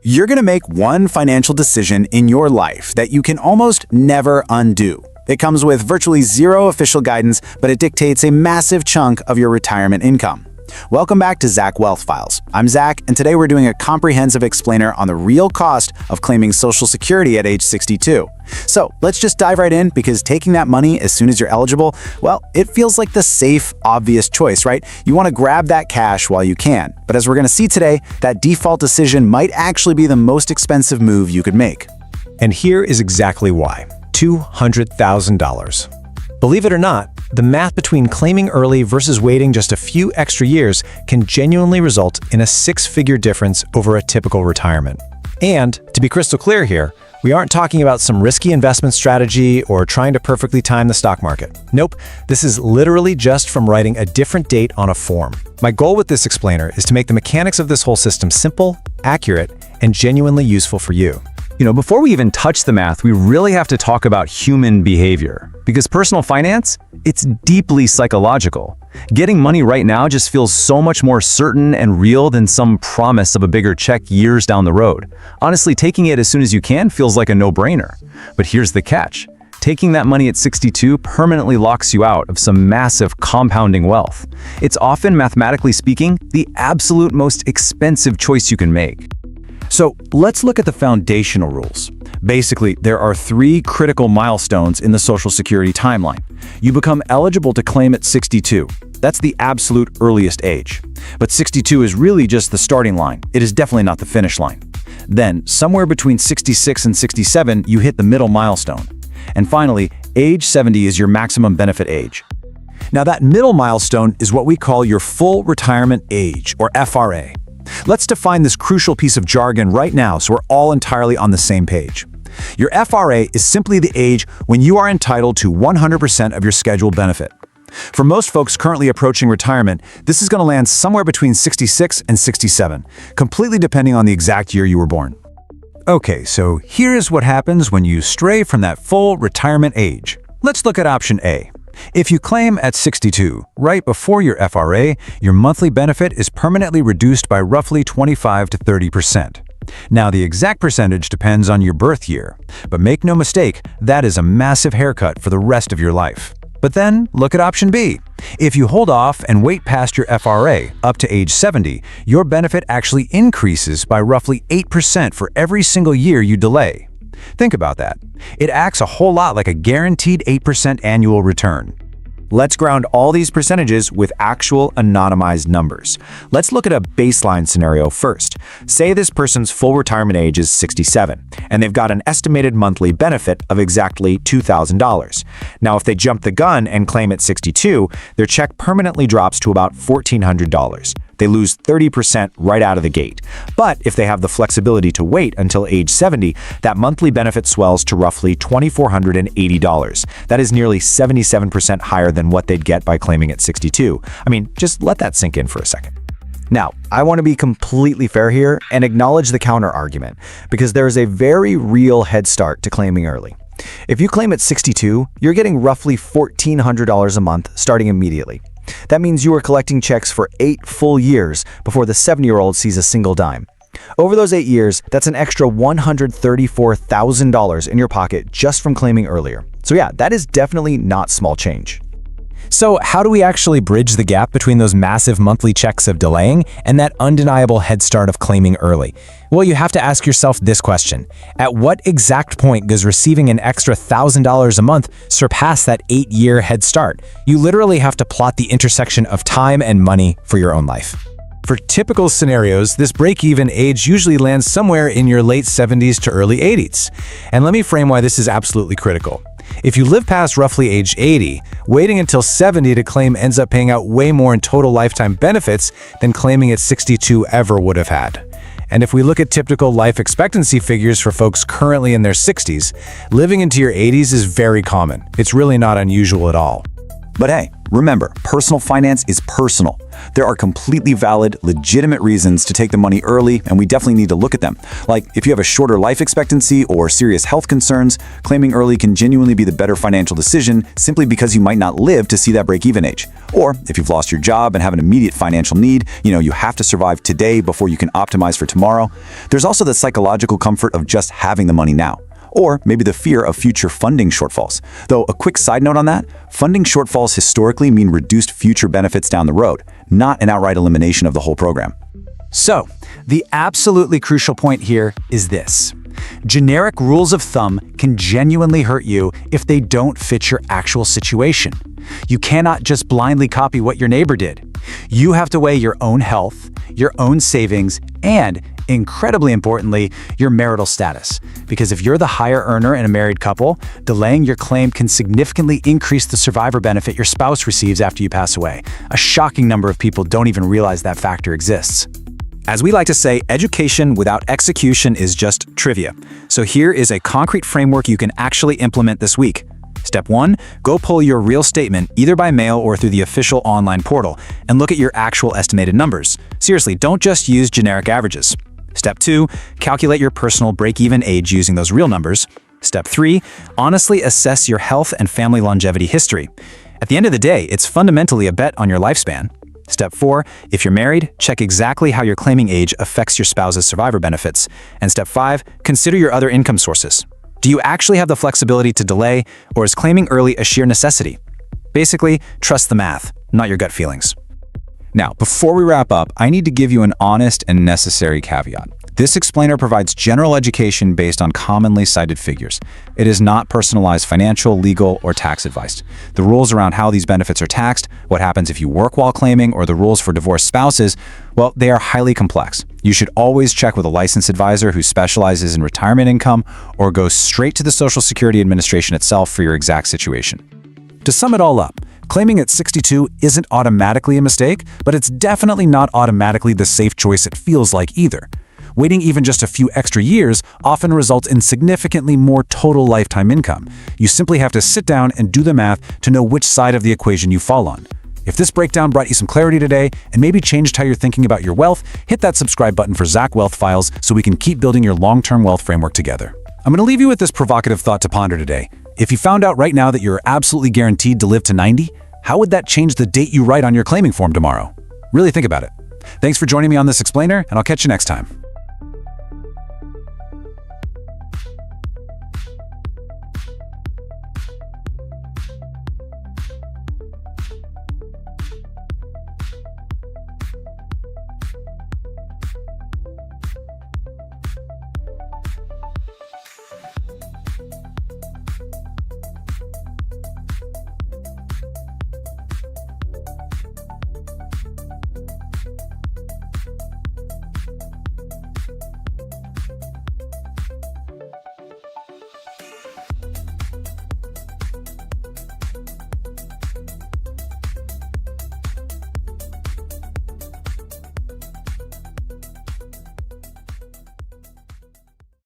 You're going to make one financial decision in your life that you can almost never undo. It comes with virtually zero official guidance, but it dictates a massive chunk of your retirement income. Welcome back to Zak Wealth Files. I'm Zak, and today we're doing a comprehensive explainer on the real cost of claiming Social Security at age 62. So let's just dive right in, because taking that money as soon as you're eligible, well, it feels like the safe, obvious choice, right? You want to grab that cash while you can. But as we're going to see today, that default decision might actually be the most expensive move you could make. And here is exactly why. $200,000. Believe it or not, the math between claiming early versus waiting just a few extra years can genuinely result in a six-figure difference over a typical retirement. And to be crystal clear here, we aren't talking about some risky investment strategy or trying to perfectly time the stock market. Nope, this is literally just from writing a different date on a form. My goal with this explainer is to make the mechanics of this whole system simple, accurate, and genuinely useful for you. Before we even touch the math, we really have to talk about human behavior. Because personal finance, it's deeply psychological. Getting money right now just feels so much more certain and real than some promise of a bigger check years down the road. Honestly, taking it as soon as you can feels like a no-brainer. But here's the catch. Taking that money at 62 permanently locks you out of some massive compounding wealth. It's often, mathematically speaking, the absolute most expensive choice you can make. So let's look at the foundational rules. Basically, there are three critical milestones in the Social Security timeline. You become eligible to claim at 62. That's the absolute earliest age. But 62 is really just the starting line. It is definitely not the finish line. Then, somewhere between 66 and 67, you hit the middle milestone. And finally, age 70 is your maximum benefit age. Now, that middle milestone is what we call your full retirement age, or FRA. Let's define this crucial piece of jargon right now so we're all entirely on the same page. Your FRA is simply the age when you are entitled to 100% of your scheduled benefit. For most folks currently approaching retirement, this is going to land somewhere between 66 and 67, completely depending on the exact year you were born. Okay, so here's what happens when you stray from that full retirement age. Let's look at option A. If you claim at 62, right before your FRA, your monthly benefit is permanently reduced by roughly 25 to 30%. Now, the exact percentage depends on your birth year, but make no mistake, that is a massive haircut for the rest of your life. But then, look at option B. If you hold off and wait past your FRA up to age 70, your benefit actually increases by roughly 8% for every single year you delay. Think about that. It acts a whole lot like a guaranteed 8% annual return. Let's ground all these percentages with actual anonymized numbers. Let's look at a baseline scenario first. Say this person's full retirement age is 67, and they've got an estimated monthly benefit of exactly $2,000. Now, if they jump the gun and claim at 62, their check permanently drops to about $1,400. They lose 30% right out of the gate. But if they have the flexibility to wait until age 70, that monthly benefit swells to roughly $2,480. That is nearly 77% higher than what they'd get by claiming at 62. I mean, just let that sink in for a second. Now, I want to be completely fair here and acknowledge the counter-argument, because there is a very real head start to claiming early. If you claim at 62, you're getting roughly $1,400 a month starting immediately. That means you are collecting checks for 8 full years before the 70-year-old sees a single dime. Over those 8 years, that's an extra $134,000 in your pocket just from claiming earlier. So yeah, that is definitely not small change. So how do we actually bridge the gap between those massive monthly checks of delaying and that undeniable head start of claiming early? Well, you have to ask yourself this question. At what exact point does receiving an extra $1,000 a month surpass that 8-year head start? You literally have to plot the intersection of time and money for your own life. For typical scenarios, this break-even age usually lands somewhere in your late 70s to early 80s. And let me frame why this is absolutely critical. If you live past roughly age 80, waiting until 70 to claim ends up paying out way more in total lifetime benefits than claiming at 62 ever would have had. And if we look at typical life expectancy figures for folks currently in their 60s, living into your 80s is very common. It's really not unusual at all. But hey, remember, personal finance is personal. There are completely valid, legitimate reasons to take the money early, and we definitely need to look at them. Like, if you have a shorter life expectancy or serious health concerns, claiming early can genuinely be the better financial decision simply because you might not live to see that break-even age. Or if you've lost your job and have an immediate financial need, you have to survive today before you can optimize for tomorrow. There's also the psychological comfort of just having the money now. Or maybe the fear of future funding shortfalls. Though a quick side note on that, funding shortfalls historically mean reduced future benefits down the road, not an outright elimination of the whole program. So, the absolutely crucial point here is this. Generic rules of thumb can genuinely hurt you if they don't fit your actual situation. You cannot just blindly copy what your neighbor did. You have to weigh your own health, your own savings, and, incredibly importantly, your marital status. Because if you're the higher earner in a married couple, delaying your claim can significantly increase the survivor benefit your spouse receives after you pass away. A shocking number of people don't even realize that factor exists. As we like to say, education without execution is just trivia. So here is a concrete framework you can actually implement this week. Step 1, go pull your real statement either by mail or through the official online portal and look at your actual estimated numbers. Seriously, don't just use generic averages. Step 2, calculate your personal break-even age using those real numbers. Step 3, honestly assess your health and family longevity history. At the end of the day, it's fundamentally a bet on your lifespan. Step 4, if you're married, check exactly how your claiming age affects your spouse's survivor benefits. And Step 5, consider your other income sources. Do you actually have the flexibility to delay, or is claiming early a sheer necessity? Basically, trust the math, not your gut feelings. Now, before we wrap up, I need to give you an honest and necessary caveat. This explainer provides general education based on commonly cited figures. It is not personalized financial, legal, or tax advice. The rules around how these benefits are taxed, what happens if you work while claiming, or the rules for divorced spouses, well, they are highly complex. You should always check with a licensed advisor who specializes in retirement income, or go straight to the Social Security Administration itself for your exact situation. To sum it all up, claiming at 62 isn't automatically a mistake, but it's definitely not automatically the safe choice it feels like either. Waiting even just a few extra years often results in significantly more total lifetime income. You simply have to sit down and do the math to know which side of the equation you fall on. If this breakdown brought you some clarity today and maybe changed how you're thinking about your wealth, hit that subscribe button for Zak Wealth Files so we can keep building your long-term wealth framework together. I'm going to leave you with this provocative thought to ponder today. If you found out right now that you're absolutely guaranteed to live to 90, how would that change the date you write on your claiming form tomorrow? Really think about it. Thanks for joining me on this explainer, and I'll catch you next time.